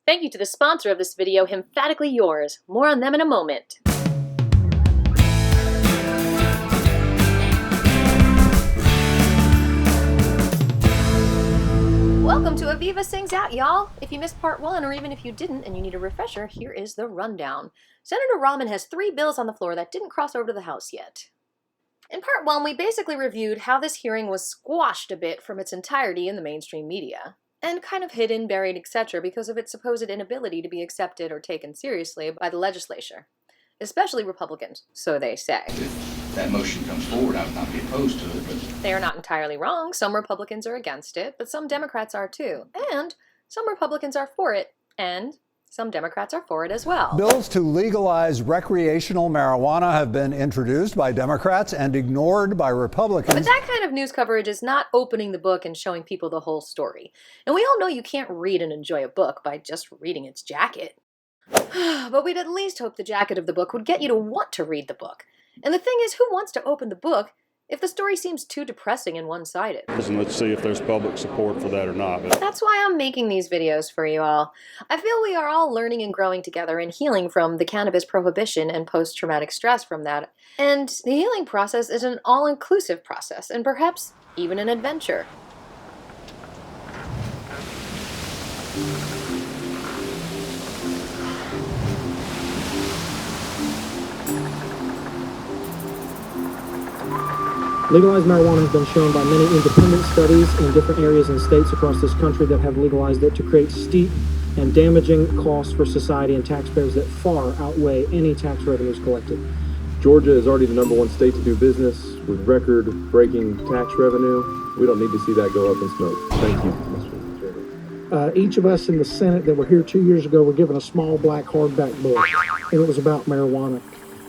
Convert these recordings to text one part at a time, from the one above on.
Thank you to the sponsor of this video, Hemphatically Yours. More on them in a moment. Welcome to Aviva Sings Out, y'all! If you missed part 1, or even if you didn't and you need a refresher, here is the rundown. Senator Rahman has 3 bills on the floor that didn't cross over to the House yet. In part 1, we basically reviewed how this hearing was squashed a bit from its entirety in the mainstream media, and kind of hidden, buried, etc. because of its supposed inability to be accepted or taken seriously by the legislature, especially Republicans, so they say. If that motion comes forward, I would not be opposed to it, but they are not entirely wrong. Some Republicans are against it, but some Democrats are too. And some Republicans are for it, and some Democrats are for it as well. Bills to legalize recreational marijuana have been introduced by Democrats and ignored by Republicans. But that kind of news coverage is not opening the book and showing people the whole story. And we all know you can't read and enjoy a book by just reading its jacket. But we'd at least hope the jacket of the book would get you to want to read the book. And the thing is, who wants to open the book if the story seems too depressing and one-sided? And let's see if there's public support for that or not. That's why I'm making these videos for you all. I feel we are all learning and growing together and healing from the cannabis prohibition and post-traumatic stress from that. And the healing process is an all-inclusive process, and perhaps even an adventure. Legalized marijuana has been shown by many independent studies in different areas and states across this country that have legalized it to create steep and damaging costs for society and taxpayers that far outweigh any tax revenues collected. Georgia is already the #1 state to do business with record-breaking tax revenue. We don't need to see that go up in smoke. Thank you, Mr. Chairman. Each of us in the Senate that were here 2 years ago were given a small black hardback book, and it was about marijuana.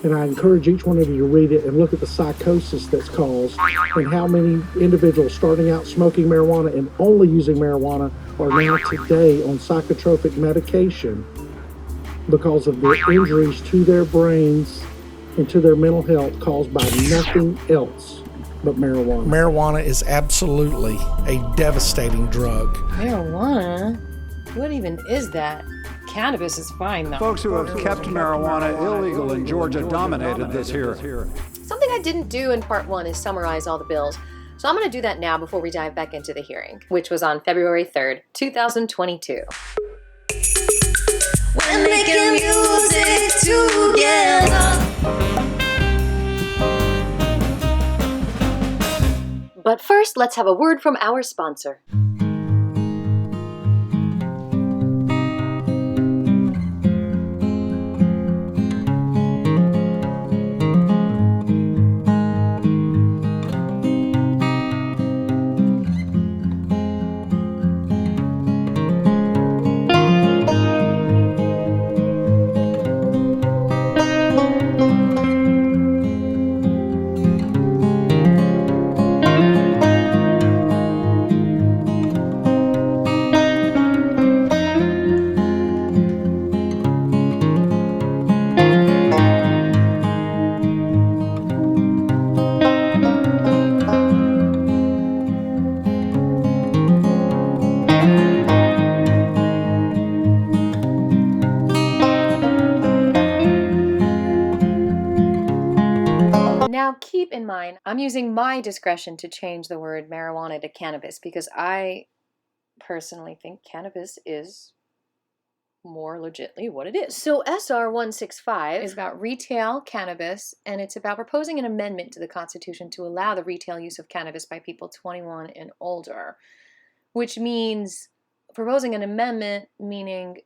And I encourage each one of you to read it and look at the psychosis that's caused and how many individuals starting out smoking marijuana and only using marijuana are now today on psychotropic medication because of the injuries to their brains and to their mental health caused by nothing else but marijuana. Marijuana is absolutely a devastating drug. Marijuana? What even is that? Cannabis is fine, though. Folks who have kept marijuana illegal in Georgia dominated this here. Something I didn't do in part 1 is summarize all the bills. So I'm going to do that now before we dive back into the hearing, which was on February 3rd, 2022. We're making music together. But first, let's have a word from our sponsor. Now, keep in mind, I'm using my discretion to change the word marijuana to cannabis because I personally think cannabis is more legitly what it is. So SR 165 is about retail cannabis, and it's about proposing an amendment to the Constitution to allow the retail use of cannabis by people 21 and older, which means proposing an amendment, meaning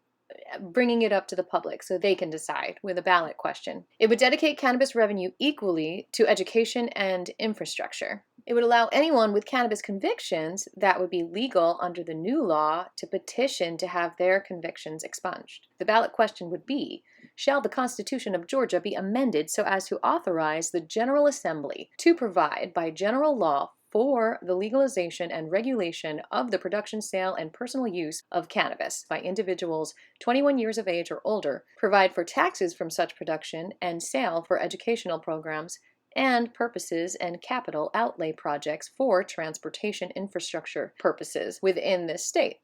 bringing it up to the public so they can decide with a ballot question. It would dedicate cannabis revenue equally to education and infrastructure. It would allow anyone with cannabis convictions that would be legal under the new law to petition to have their convictions expunged. The ballot question would be, shall the Constitution of Georgia be amended so as to authorize the General Assembly to provide by general law for the legalization and regulation of the production, sale, and personal use of cannabis by individuals 21 years of age or older, provide for taxes from such production and sale for educational programs, and purposes and capital outlay projects for transportation infrastructure purposes within this state,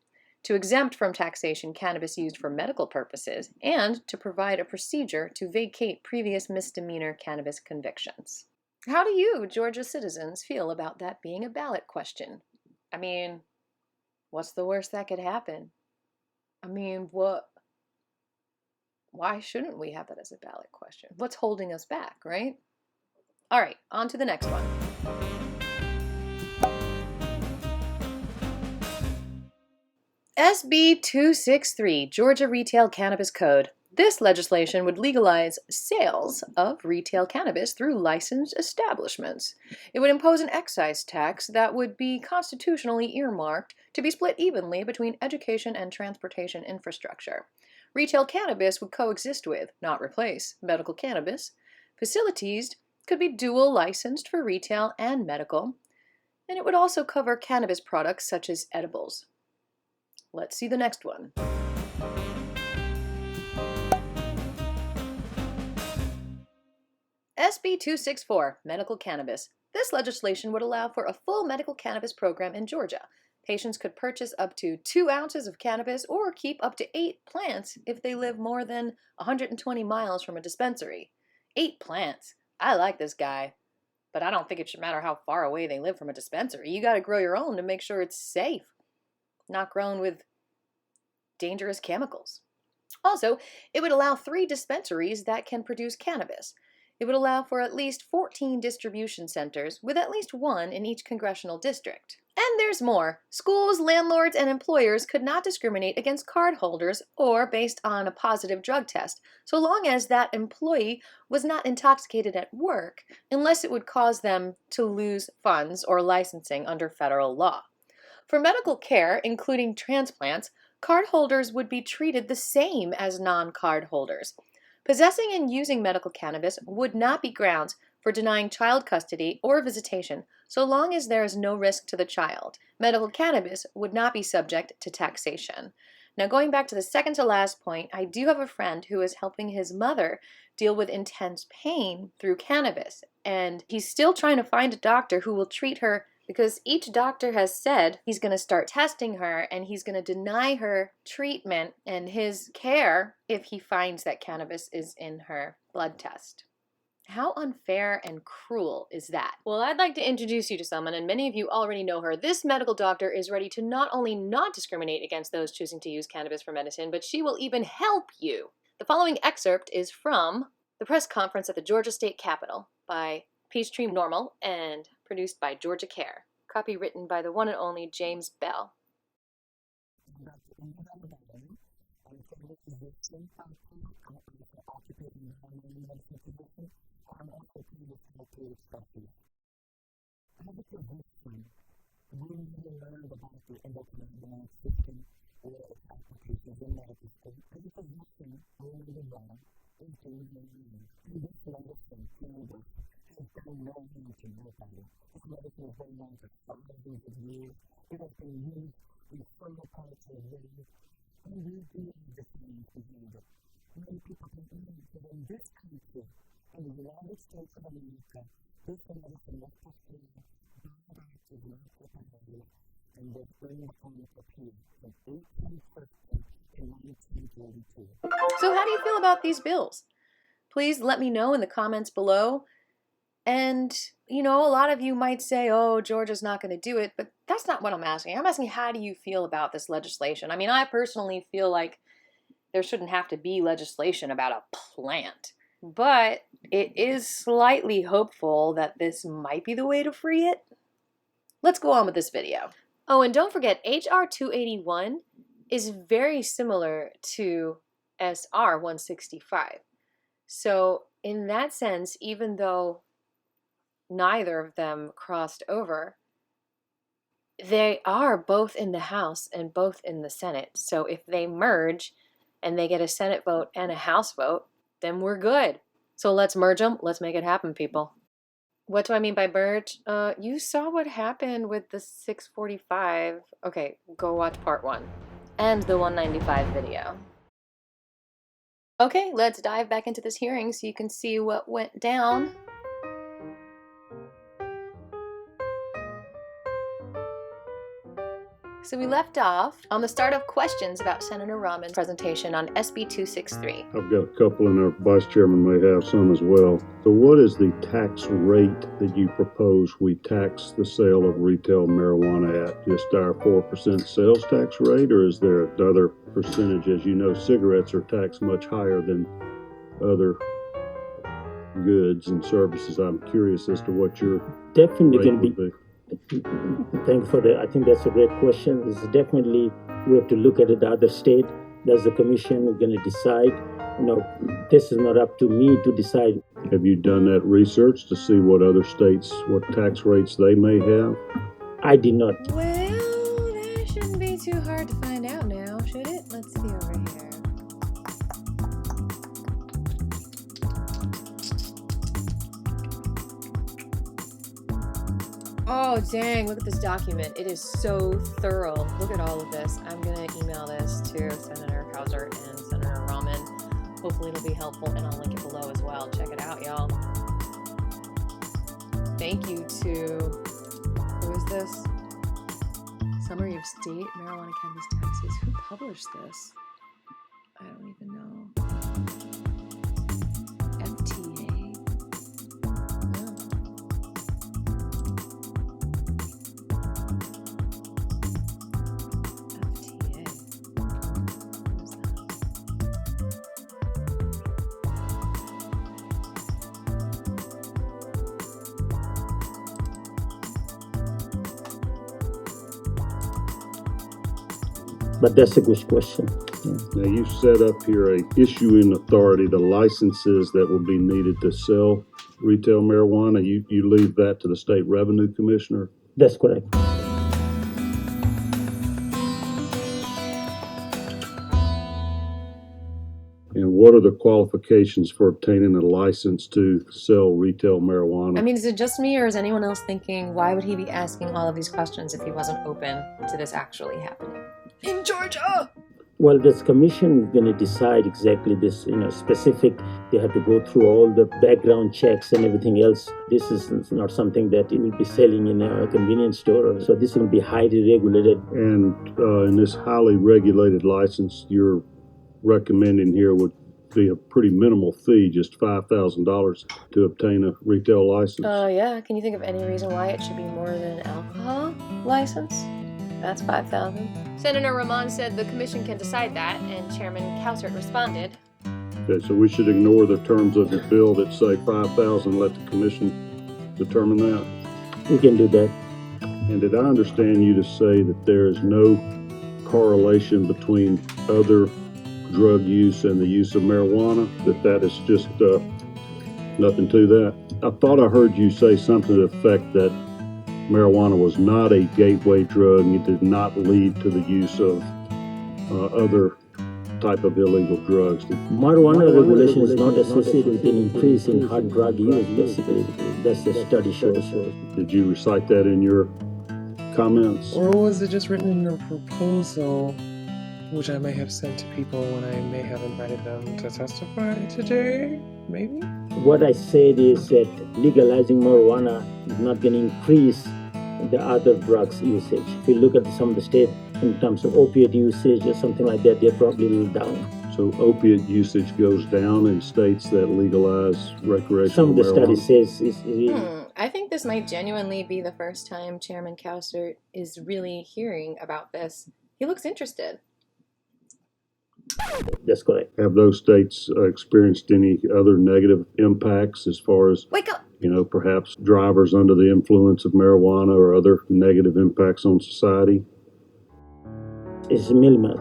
to exempt from taxation cannabis used for medical purposes, and to provide a procedure to vacate previous misdemeanor cannabis convictions. How do you, Georgia citizens, feel about that being a ballot question? I mean, what's the worst that could happen? I mean, why shouldn't we have that as a ballot question? What's holding us back, right? All right, on to the next one. SB 263, Georgia Retail Cannabis Code. This legislation would legalize sales of retail cannabis through licensed establishments. It would impose an excise tax that would be constitutionally earmarked to be split evenly between education and transportation infrastructure. Retail cannabis would coexist with, not replace, medical cannabis. Facilities could be dual licensed for retail and medical, and it would also cover cannabis products such as edibles. Let's see the next one. SB 264, Medical Cannabis. This legislation would allow for a full medical cannabis program in Georgia. Patients could purchase up to 2 ounces of cannabis or keep up to 8 plants if they live more than 120 miles from a dispensary. 8 plants. I like this guy. But I don't think it should matter how far away they live from a dispensary. You gotta grow your own to make sure it's safe. Not grown with dangerous chemicals. Also, it would allow 3 dispensaries that can produce cannabis. It would allow for at least 14 distribution centers, with at least 1 in each congressional district. And there's more. Schools, landlords, and employers could not discriminate against cardholders or based on a positive drug test, so long as that employee was not intoxicated at work, unless it would cause them to lose funds or licensing under federal law. For medical care, including transplants, cardholders would be treated the same as non-cardholders. Possessing and using medical cannabis would not be grounds for denying child custody or visitation, so long as there is no risk to the child. Medical cannabis would not be subject to taxation. Now, going back to the second to last point, I do have a friend who is helping his mother deal with intense pain through cannabis, and he's still trying to find a doctor who will treat her, because each doctor has said he's going to start testing her and he's going to deny her treatment and his care if he finds that cannabis is in her blood test. How unfair and cruel is that? Well, I'd like to introduce you to someone, and many of you already know her. This medical doctor is ready to not only not discriminate against those choosing to use cannabis for medicine, but she will even help you. The following excerpt is from the press conference at the Georgia State Capitol by Peachtree Normal and produced by Georgia Care. Copy written by the one and only James Bell. So how do you feel about these bills? Please let me know in the comments below. And, you know, a lot of you might say, oh, Georgia's not going to do it, but that's not what I'm asking. I'm asking, how do you feel about this legislation? I mean, I personally feel like there shouldn't have to be legislation about a plant, but it is slightly hopeful that this might be the way to free it. Let's go on with this video. Oh, and don't forget, HR 281 is very similar to SR 165. So in that sense, even though neither of them crossed over, they are both in the House and both in the Senate. So if they merge and they get a Senate vote and a House vote, then we're good. So let's merge them. Let's make it happen, people. What do I mean by merge? You saw what happened with the 645. Okay, go watch part 1 and the 195 video. Okay, let's dive back into this hearing so you can see what went down. So we left off on the start of questions about Senator Rahman's presentation on SB 263. I've got a couple, and our vice chairman may have some as well. So what is the tax rate that you propose we tax the sale of retail marijuana at? Just our 4% sales tax rate, or is there another percentage? As you know, cigarettes are taxed much higher than other goods and services. I'm curious as to what your definitely rate can would be. be. Thank you for that. I think that's a great question. This is definitely, we have to look at it, the other state. That's the commission. We're going to decide. This is not up to me to decide. Have you done that research to see what other states, what tax rates they may have? I did not. Well, that shouldn't be too hard to find out now, should it? Let's see over here. Oh, dang, look at this document. It is so thorough. Look at all of this. I'm going to email this to Senator Kauser and Senator Rahman. Hopefully it'll be helpful, and I'll link it below as well. Check it out, y'all. Thank you to, who is this? Summary of State Marijuana Cannabis Taxes. Who published this? I don't even know. FTA. But that's a good question. Now you set up here a issuing authority, the licenses that will be needed to sell retail marijuana. You leave that to the state revenue commissioner? That's correct. And what are the qualifications for obtaining a license to sell retail marijuana? I mean, is it just me, or is anyone else thinking, why would he be asking all of these questions if he wasn't open to this actually happening in Georgia? Well, this commission is going to decide exactly this, specific. They have to go through all the background checks and everything else. This is not something that it will be selling in a convenience store. So this will be highly regulated. And in this highly regulated license, you're recommending here would be a pretty minimal fee, just $5,000 to obtain a retail license. Yeah. Can you think of any reason why it should be more than an alcohol license? That's $5,000. Senator Rahman said the commission can decide that, and Chairman Kauser responded. Okay, so we should ignore the terms of the bill that say $5,000. Let the commission determine that. We can do that. And did I understand you to say that there is no correlation between other drug use and the use of marijuana, that is just nothing to that? I thought I heard you say something to the effect that marijuana was not a gateway drug and it did not lead to the use of other type of illegal drugs. Marijuana regulation is not associated with an increase in hard drug use, basically. That's the study shows. Did you recite that in your comments? Or was it just written in your proposal, which I may have sent to people when I may have invited them to testify today, maybe? What I said is that legalizing marijuana is not going to increase the other drugs usage. If you look at some of the states in terms of opiate usage or something like that, they're probably a little down. So opiate usage goes down in states that legalize recreational Some of the marijuana? studies says it's really... I think this might genuinely be the first time Chairman Kauser is really hearing about this. He looks interested. That's correct. Have those states experienced any other negative impacts as far as, Wake up! Perhaps drivers under the influence of marijuana or other negative impacts on society? It's minimal.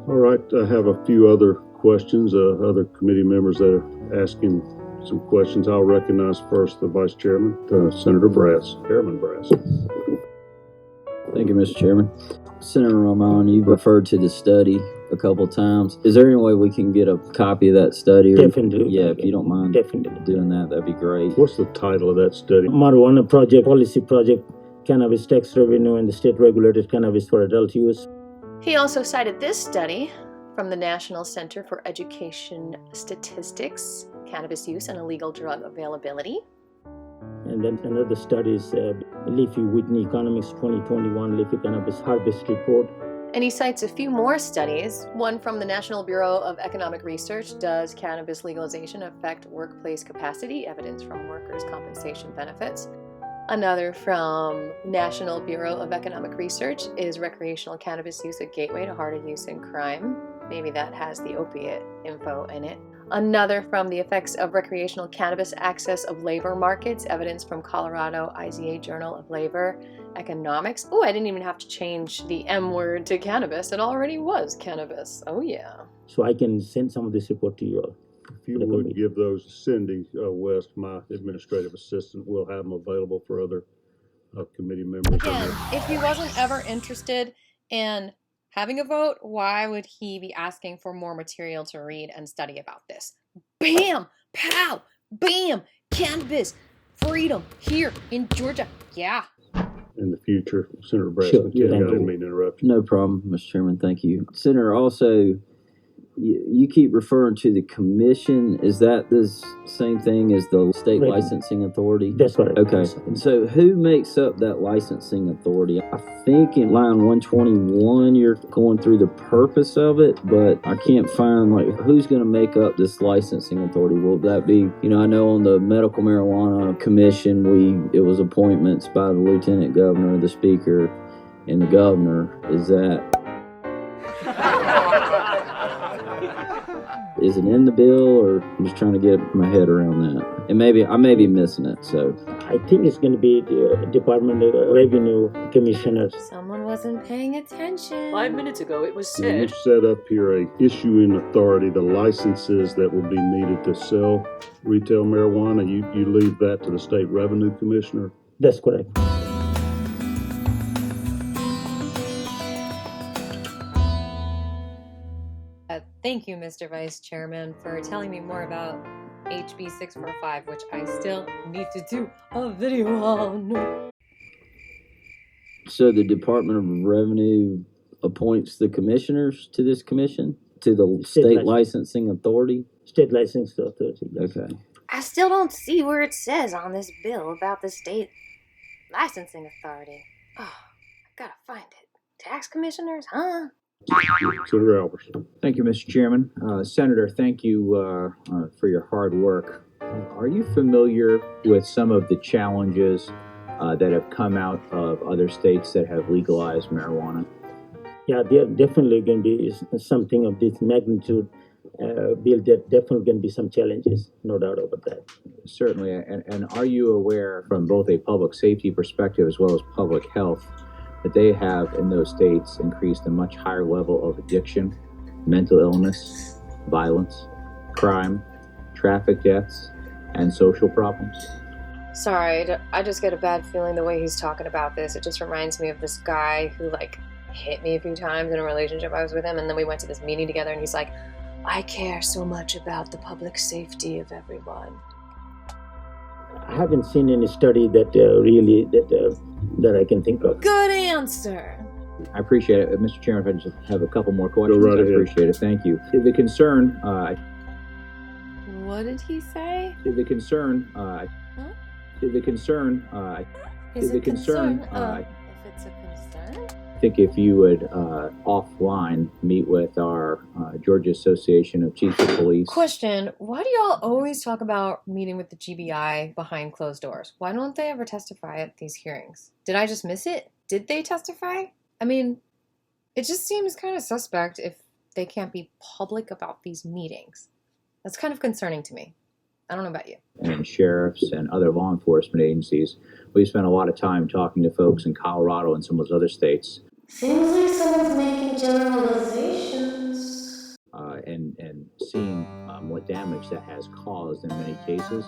All right, I have a few other questions, other committee members that are asking some questions. I'll recognize first the Vice Chairman, Senator Brass, Chairman Brass. Thank you, Mr. Chairman. Senator Rahman, you've referred to the study a couple of times. Is there any way we can get a copy of that study? Definitely. Yeah, if you don't mind Definitely doing that, that'd be great. What's the title of that study? Marijuana Project, Policy Project, Cannabis Tax Revenue and the State Regulated Cannabis for Adult Use. He also cited this study from the National Center for Education Statistics, Cannabis Use and Illegal Drug Availability. And then another study is Leafy Whitney Economics 2021 Leafy Cannabis Harvest Report. And he cites a few more studies. One from the National Bureau of Economic Research, Does Cannabis Legalization Affect Workplace Capacity? Evidence from Workers' Compensation Benefits. Another from National Bureau of Economic Research, Is recreational cannabis use a gateway to harder use and crime? Maybe that has the opiate info in it. Another from the Effects of Recreational Cannabis Access of Labor Markets, evidence from Colorado IZA Journal of Labor Economics. Oh, I didn't even have to change the M word to cannabis. It already was cannabis. Oh, yeah. So I can send some of this report to you all. If you would give those to Cindy West, my administrative assistant, we'll have them available for other committee members. Again, if he wasn't ever interested in having a vote, why would he be asking for more material to read and study about this? Bam! Pow! Bam! Cannabis! Freedom! Here in Georgia. Yeah. In the future, Senator Brass, Sure. I didn't mean to interrupt you. No problem, Mr. Chairman. Thank you. Senator, also, you keep referring to the commission. Is that the same thing as the state licensing authority? That's correct. Okay. And so who makes up that licensing authority? I think in line 121, you're going through the purpose of it, but I can't find, like, who's going to make up this licensing authority? Will that be, I know on the medical marijuana commission, it was appointments by the lieutenant governor, the speaker, and the governor. Is that... Is it in the bill, or I'm just trying to get my head around that? And maybe I may be missing it. So I think it's going to be the Department of Revenue Commissioners. Someone wasn't paying attention. 5 minutes ago, it was You said. set up here a issuing authority, the licenses that will be needed to sell retail marijuana. You leave that to the State Revenue Commissioner. That's correct. Thank you, Mr. Vice Chairman, for telling me more about HB 645, which I still need to do a video on. So the Department of Revenue appoints the commissioners to this commission, to the state licensing authority? State licensing authority, yes. Okay. I still don't see where it says on this bill about the state licensing authority. Oh, I gotta find it. Tax commissioners, huh? Senator Albertson. Thank you, Mr. Chairman. Senator, thank you for your hard work. Are you familiar with some of the challenges that have come out of other states that have legalized marijuana? Yeah, there definitely going to be something of this magnitude. Bill, there definitely going to be some challenges, no doubt about that. Certainly. And are you aware, from both a public safety perspective as well as public health, that they have in those states increased a much higher level of addiction, mental illness, violence, crime, traffic deaths, and social problems? Sorry, I just get a bad feeling the way he's talking about this. It just reminds me of this guy who, hit me a few times in a relationship I was with him, and then we went to this meeting together, and he's like, I care so much about the public safety of everyone. I haven't seen any study that that I can think of. Good answer. I appreciate it. Mr. Chairman, if I just have a couple more questions, Go right I ahead. appreciate it. Thank you. The concern, What did he say? Is it a concern? If it's a concern, I think if you would offline meet with our Georgia Association of Chiefs of Police. Question, why do y'all always talk about meeting with the GBI behind closed doors? Why don't they ever testify at these hearings? Did I just miss it? Did they testify? I mean, it just seems kind of suspect if they can't be public about these meetings. That's kind of concerning to me. I don't know about you. And sheriffs and other law enforcement agencies. We spent a lot of time talking to folks in Colorado and some of those other states. Seems like someone's making generalizations. And seeing what damage that has caused in many cases.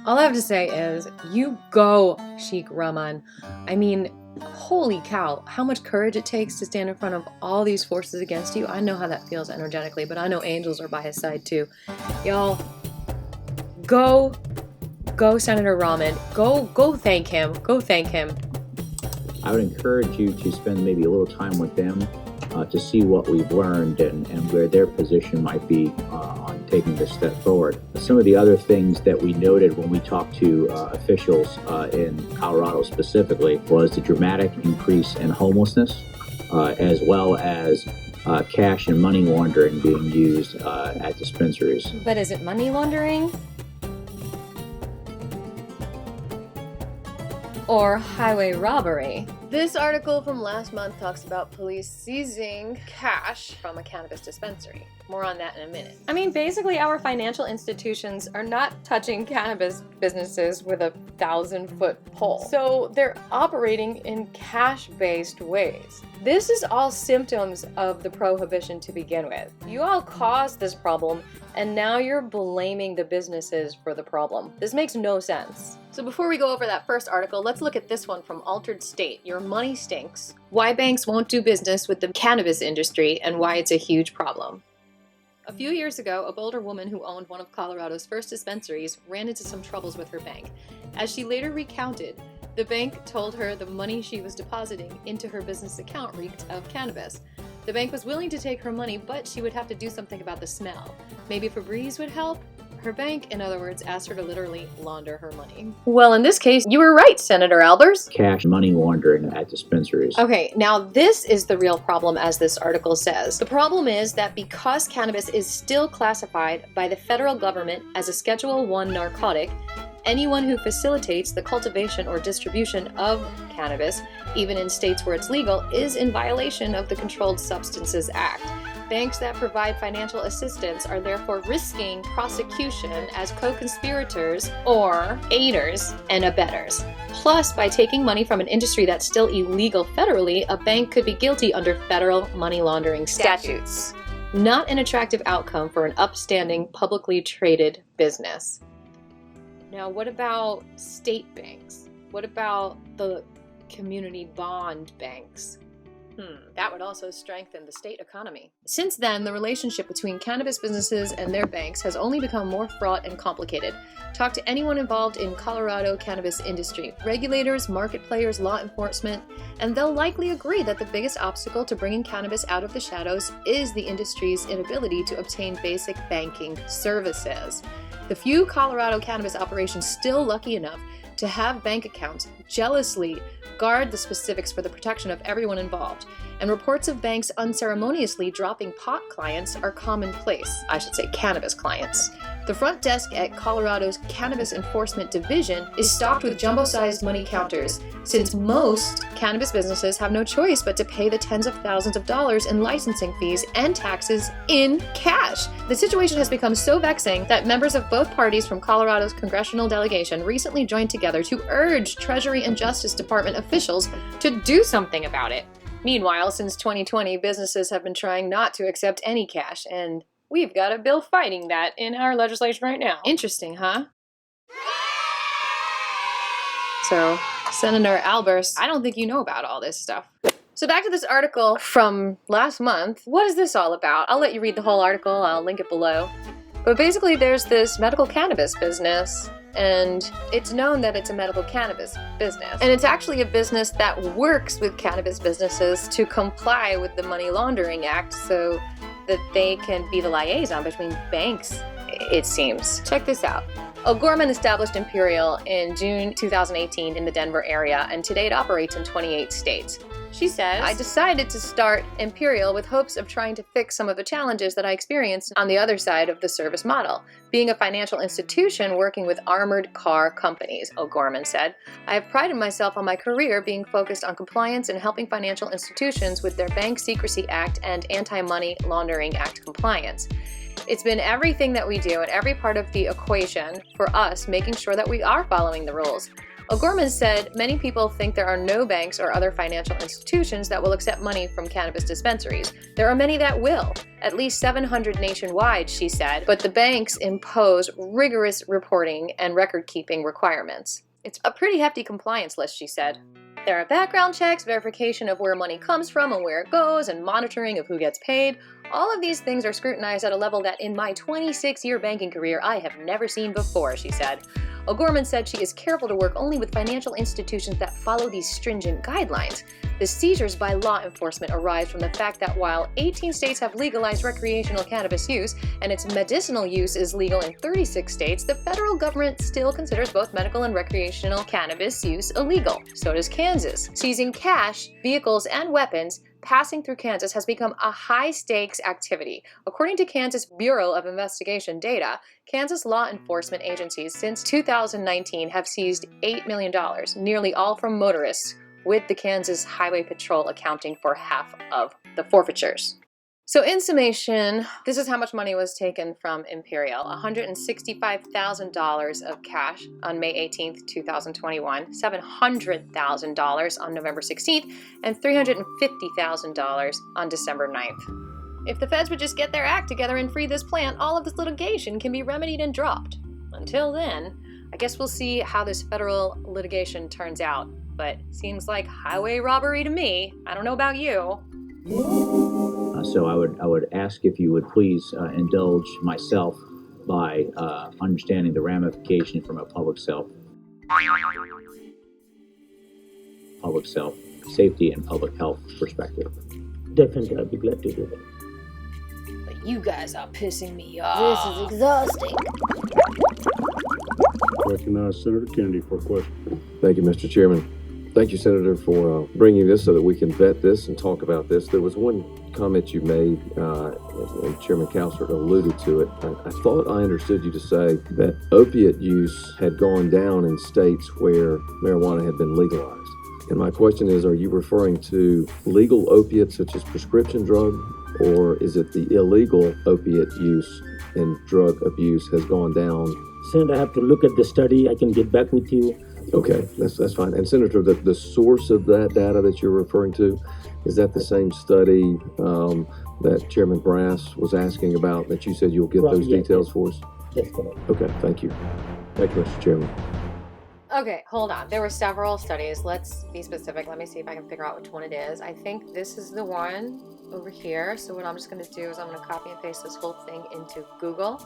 All I have to say is, you go, Sheikh Rahman. I mean, holy cow, how much courage it takes to stand in front of all these forces against you. I know how that feels energetically, but I know angels are by his side too. Y'all, go Senator Rahman. Go thank him. Go thank him. I would encourage you to spend maybe a little time with them to see what we've learned and where their position might be on taking this step forward. Some of the other things that we noted when we talked to officials in Colorado specifically was the dramatic increase in homelessness, as well as cash and money laundering being used at dispensaries. But is it money laundering? Or highway robbery? This article from last month talks about police seizing cash from a cannabis dispensary. More on that in a minute. I mean, basically our financial institutions are not touching cannabis businesses with a 1,000-foot pole. So they're operating in cash-based ways. This is all symptoms of the prohibition to begin with. You all caused this problem, and now you're blaming the businesses for the problem. This makes no sense. So before we go over that first article, let's look at this one from Altered State. Your money stinks. Why banks won't do business with the cannabis industry and why it's a huge problem. A few years ago, a Boulder woman who owned one of Colorado's first dispensaries ran into some troubles with her bank. As she later recounted, the bank told her the money she was depositing into her business account reeked of cannabis. The bank was willing to take her money, but she would have to do something about the smell. Maybe Febreze would help? Her bank, in other words, asked her to literally launder her money. Well, in this case, you were right, Senator Albers. Cash money laundering at dispensaries. Okay, now this is the real problem, as this article says. The problem is that because cannabis is still classified by the federal government as a Schedule I narcotic, anyone who facilitates the cultivation or distribution of cannabis, even in states where it's legal, is in violation of the Controlled Substances Act. Banks that provide financial assistance are therefore risking prosecution as co-conspirators or aiders and abettors. Plus, by taking money from an industry that's still illegal federally, a bank could be guilty under federal money laundering statutes. Not an attractive outcome for an upstanding, publicly traded business. Now, what about state banks? What about the community bond banks? That would also strengthen the state economy. Since then, the relationship between cannabis businesses and their banks has only become more fraught and complicated. Talk to anyone involved in Colorado cannabis industry, regulators, market players, law enforcement, and they'll likely agree that the biggest obstacle to bringing cannabis out of the shadows is the industry's inability to obtain basic banking services. The few Colorado cannabis operations still lucky enough to have bank accounts jealously guard the specifics for the protection of everyone involved, and reports of banks unceremoniously dropping pot clients are commonplace. I should say cannabis clients. The front desk at Colorado's Cannabis Enforcement Division is stocked with jumbo-sized money counters, since most cannabis businesses have no choice but to pay the tens of thousands of dollars in licensing fees and taxes in cash. The situation has become so vexing that members of both parties from Colorado's congressional delegation recently joined together to urge Treasury and Justice Department officials to do something about it. Meanwhile, since 2020, businesses have been trying not to accept any cash, and we've got a bill fighting that in our legislation right now. Interesting, huh? So, Senator Albers, I don't think you know about all this stuff. So back to this article from last month. What is this all about? I'll let you read the whole article. I'll link it below. But basically, there's this medical cannabis business, and it's known that it's a medical cannabis business. And it's actually a business that works with cannabis businesses to comply with the Money Laundering Act so that they can be the liaison between banks, it seems. Check this out. O'Gorman established Imperial in June 2018 in the Denver area, and today it operates in 28 states. She says, I decided to start Imperial with hopes of trying to fix some of the challenges that I experienced on the other side of the service model, being a financial institution working with armored car companies, O'Gorman said. I have prided myself on my career being focused on compliance and helping financial institutions with their Bank Secrecy Act and Anti-Money Laundering Act compliance. It's been everything that we do and every part of the equation for us making sure that we are following the rules. O'Gorman said many people think there are no banks or other financial institutions that will accept money from cannabis dispensaries. There are many that will, at least 700 nationwide, she said, but the banks impose rigorous reporting and record-keeping requirements. It's a pretty hefty compliance list, she said. There are background checks, verification of where money comes from and where it goes, and monitoring of who gets paid. All of these things are scrutinized at a level that in my 26-year banking career I have never seen before, she said. O'Gorman said she is careful to work only with financial institutions that follow these stringent guidelines. The seizures by law enforcement arise from the fact that while 18 states have legalized recreational cannabis use and its medicinal use is legal in 36 states, the federal government still considers both medical and recreational cannabis use illegal. So does Kansas. Seizing cash, vehicles, and weapons passing through Kansas has become a high-stakes activity. According to Kansas Bureau of Investigation data, Kansas law enforcement agencies since 2019 have seized $8 million, nearly all from motorists, with the Kansas Highway Patrol accounting for half of the forfeitures. So in summation, this is how much money was taken from Imperial. $165,000 of cash on May 18th, 2021, $700,000 on November 16th, and $350,000 on December 9th. If the feds would just get their act together and free this plant, all of this litigation can be remedied and dropped. Until then, I guess we'll see how this federal litigation turns out, but seems like highway robbery to me. I don't know about you. So I would ask if you would please indulge myself by understanding the ramification from a public safety and public health perspective. Definitely, I'd be glad to do that. But you guys are pissing me off. This is exhausting. Recognize Senator Kennedy for a question. Thank you, Mr. Chairman. Thank you, Senator, for bringing this so that we can vet this and talk about this. There was one comment you made, and Chairman Cowsert alluded to it. I thought I understood you to say that opiate use had gone down in states where marijuana had been legalized. And my question is, are you referring to legal opiates such as prescription drug, or is it the illegal opiate use and drug abuse has gone down? Senator, I have to look at the study. I can get back with you. Okay, that's fine. And Senator, the source of that data that you're referring to, is that the same study that Chairman Brass was asking about, that you said you'll get those details for us? That's correct. Okay, thank you. Thank you, Mr. Chairman. Okay, hold on. There were several studies. Let's be specific. Let me see if I can figure out which one it is. I think this is the one over here. So what I'm just going to do is I'm going to copy and paste this whole thing into Google.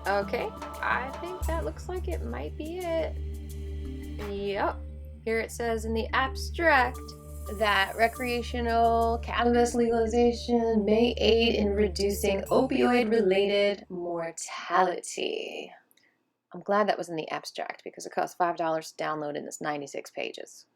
Okay, I think that looks like it might be it. Yep. Here it says in the abstract that recreational cannabis legalization may aid in reducing opioid-related mortality. I'm glad that was in the abstract because it costs $5 to download and it's 96 pages.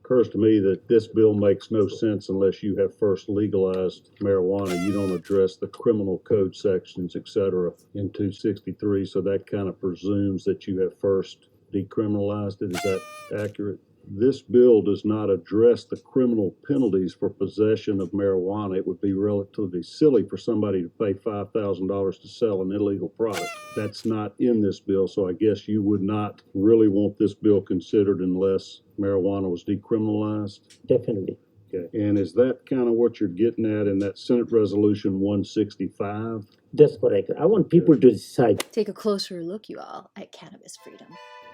Occurs to me that this bill makes no sense unless you have first legalized marijuana. You don't address the criminal code sections, etc. in 263, so that kind of presumes that you have first decriminalized it. Is that accurate? This bill does not address the criminal penalties for possession of marijuana. It would be relatively silly for somebody to pay $5,000 to sell an illegal product. That's not in this bill, so I guess you would not really want this bill considered unless marijuana was decriminalized? Definitely. Okay. And is that kind of what you're getting at in that Senate Resolution 165? That's correct. I want people to decide. Take a closer look, you all, at cannabis freedom.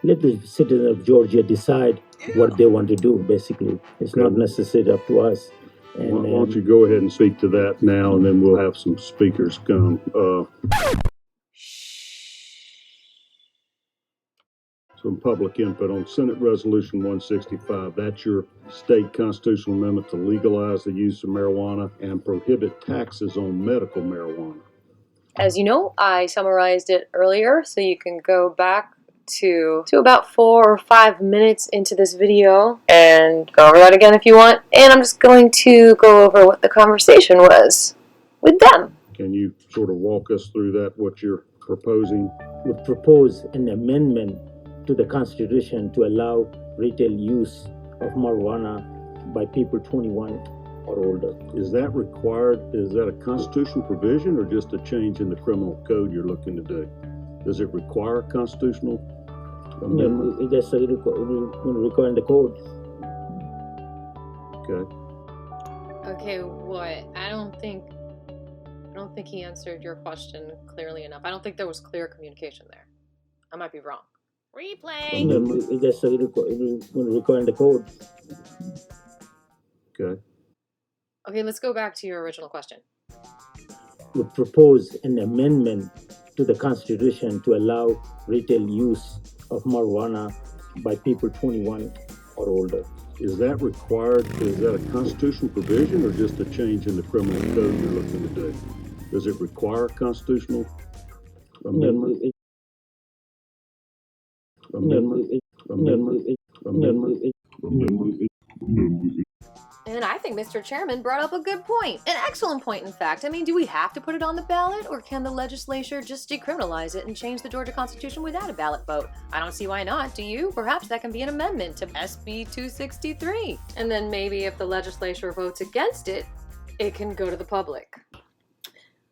Let the citizens of Georgia decide what they want to do, basically. It's not necessarily up to us. And, why don't you go ahead and speak to that now, and then we'll have some speakers come. Some public input on Senate Resolution 165. That's your state constitutional amendment to legalize the use of marijuana and prohibit taxes on medical marijuana. As you know, I summarized it earlier, so you can go back to about 4 or 5 minutes into this video and go over that again if you want. And I'm just going to go over what the conversation was with them. Can you sort of walk us through that, what you're proposing? Would propose an amendment to the Constitution to allow retail use of marijuana by people 21 or older. Is that required? Is that a constitutional provision or just a change in the criminal code you're looking to do? Does it require a constitutional amendment? No, that's required in the code. Okay. Okay, what? I don't think he answered your question clearly enough. I don't think there was clear communication there. I might be wrong. Replay! No, that's required in the code. Okay. Okay, let's go back to your original question. Would propose an amendment to the Constitution to allow retail use of marijuana by people 21 or older. Is that required? Is that a constitutional provision or just a change in the criminal code you're looking to do? Does it require a constitutional amendment? Amendment. And I think Mr. Chairman brought up a good point, an excellent point, in fact. I mean, do we have to put it on the ballot, or can the legislature just decriminalize it and change the Georgia Constitution without a ballot vote? I don't see why not. Do you? Perhaps that can be an amendment to SB 263. And then maybe if the legislature votes against it, it can go to the public.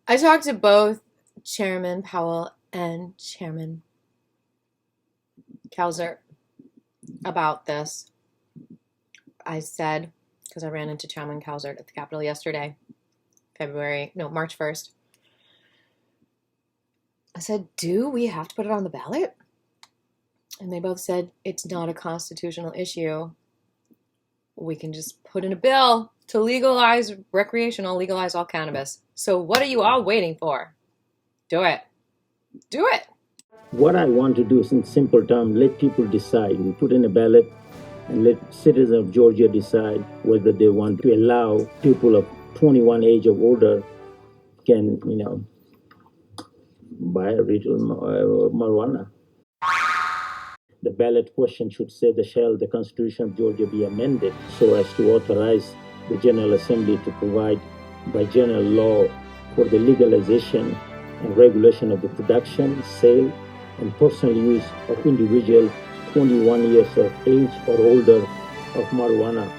I talked to both Chairman Powell and Chairman Kauser about this. I said, because I ran into Chairman Kauser at the Capitol yesterday, March 1st. I said, do we have to put it on the ballot? And they both said, it's not a constitutional issue. We can just put in a bill to legalize all cannabis. So what are you all waiting for? Do it. Do it. What I want to do is, in simple terms, let people decide. We put in a ballot and let citizens of Georgia decide whether they want to allow people of 21 age or older can, buy a retail marijuana. The ballot question should say, shall the Constitution of Georgia be amended so as to authorize the General Assembly to provide by general law for the legalization and regulation of the production, sale, and personal use of individuals 21 years of age or older of marijuana